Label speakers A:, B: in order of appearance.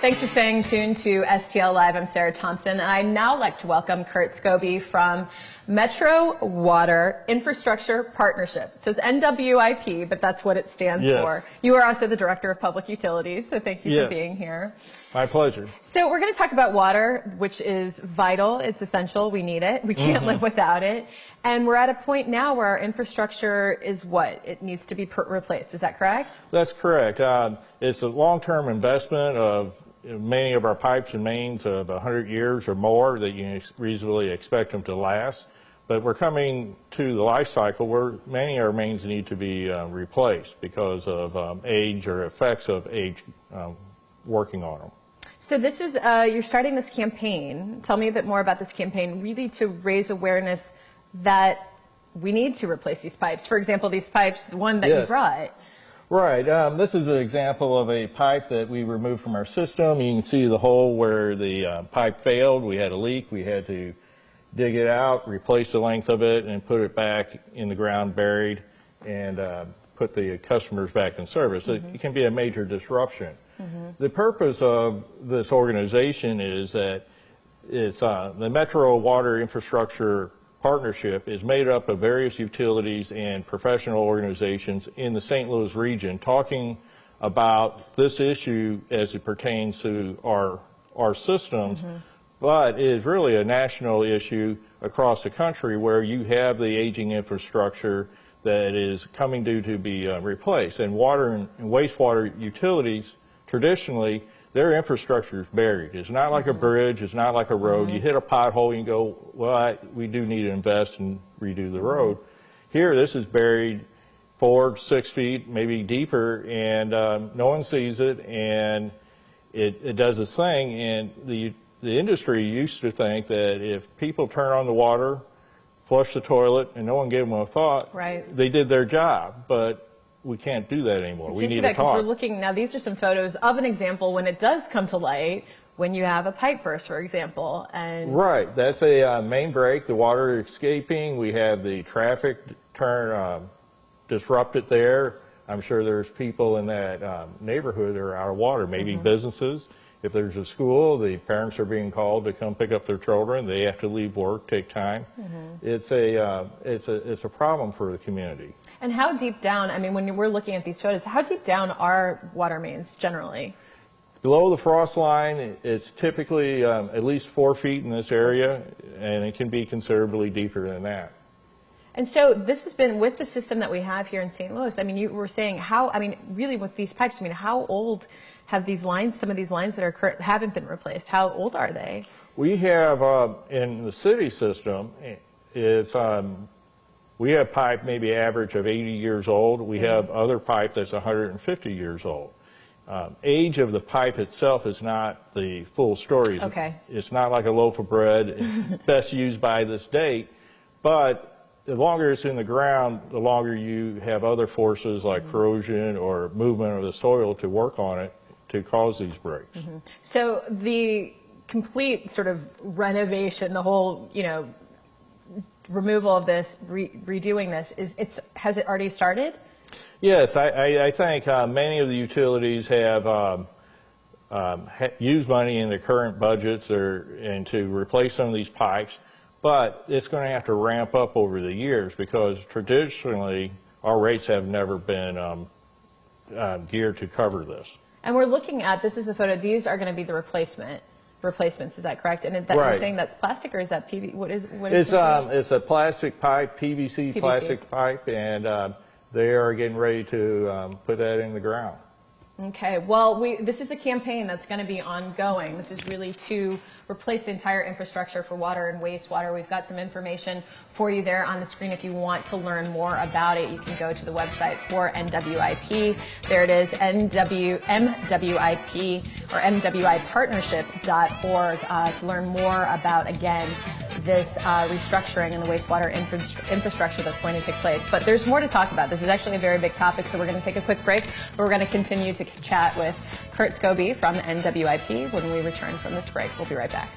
A: Thanks for staying tuned to STL Live. I'm Sarah Thompson, and I'd now like to welcome Curt Skouby from Metro Water Infrastructure Partnership. It says MWIP, but that's what it stands for. You are also the Director of Public Utilities, so thank you for being here.
B: My pleasure.
A: So we're going to talk about water, which is vital. It's essential. We need it. We can't live without it. And we're at a point now where our infrastructure is what? It needs to be replaced. Is that correct?
B: That's correct. It's a long-term investment of many of our pipes and mains of 100 years or more that you reasonably expect them to last. But we're coming to the life cycle where many of our mains need to be replaced because of age or effects of age working on them.
A: So this is, you're starting this campaign. Tell me a bit more about this campaign, really to raise awareness that we need to replace these pipes. For example, these pipes, the one that you brought.
B: Right. This is an example of a pipe that we removed from our system. You can see the hole where the pipe failed. We had a leak. We had to dig it out, replace the length of it, and put it back in the ground buried and put the customers back in service. It can be a major disruption. The purpose of this organization is that it's the Metro Water Infrastructure Partnership is made up of various utilities and professional organizations in the St. Louis region talking about this issue as it pertains to our systems, but it is really a national issue across the country where you have the aging infrastructure that is coming due to be replaced. And water and wastewater utilities, traditionally, their infrastructure is buried. It's not like a bridge. It's not like a road. You hit a pothole and you go, well, we do need to invest and redo the road. Here, this is buried 4 to 6 feet, maybe deeper, and no one sees it, and it does its thing. And the industry used to think that if people turn on the water, flush the toilet, and no one gave them a thought, they did their job. But we can't do that anymore. We need to talk.
A: We're looking now. These are some photos of an example when it does come to light. When you have a pipe burst, for example, and
B: that's a main break. The water escaping. We have the traffic turn disrupted there. I'm sure there's people in that neighborhood that are out of water. Maybe businesses. If there's a school, the parents are being called to come pick up their children. They have to leave work, take time. It's a problem for the community.
A: And how deep down, I mean, when we're looking at these photos, how deep down are water mains generally?
B: Below the frost line, it's typically at least 4 feet in this area, and it can be considerably deeper than that.
A: And so this has been, with the system that we have here in St. Louis, I mean, you were saying really with these pipes, I mean, how old have these lines, some of these lines that are haven't been replaced, how old are they? We have,
B: in the city system, we have pipe maybe average of 80 years old. We have other pipe that's 150 years old. Age of the pipe itself is not the full story. It's not like a loaf of bread, best used by this date. But the longer it's in the ground, the longer you have other forces like corrosion or movement of the soil to work on it to cause these breaks.
A: So the complete sort of renovation, the whole, removal of this, redoing this, has it already started?
B: Yes, I think many of the utilities have used money in their current budgets and to replace some of these pipes, but it's going to have to ramp up over the years because traditionally our rates have never been geared to cover this.
A: And we're looking at, this is the photo, these are going to be the replacements, is that correct? And you're saying that's plastic, or is that PVC? What is
B: it's a plastic pipe, PVC plastic pipe, and they are getting ready to put that in the ground.
A: Okay, well, this is a campaign that's going to be ongoing. This is really to replace the entire infrastructure for water and wastewater. We've got some information for you there on the screen. If you want to learn more about it, you can go to the website for MWIP. There it is, MWIP or MWIPartnership.org to learn more about, again, this restructuring in the wastewater infrastructure that's going to take place. But there's more to talk about. This is actually a very big topic, so we're going to take a quick break, but we're going to continue to chat with Curt Skouby from MWIP when we return from this break. We'll be right back.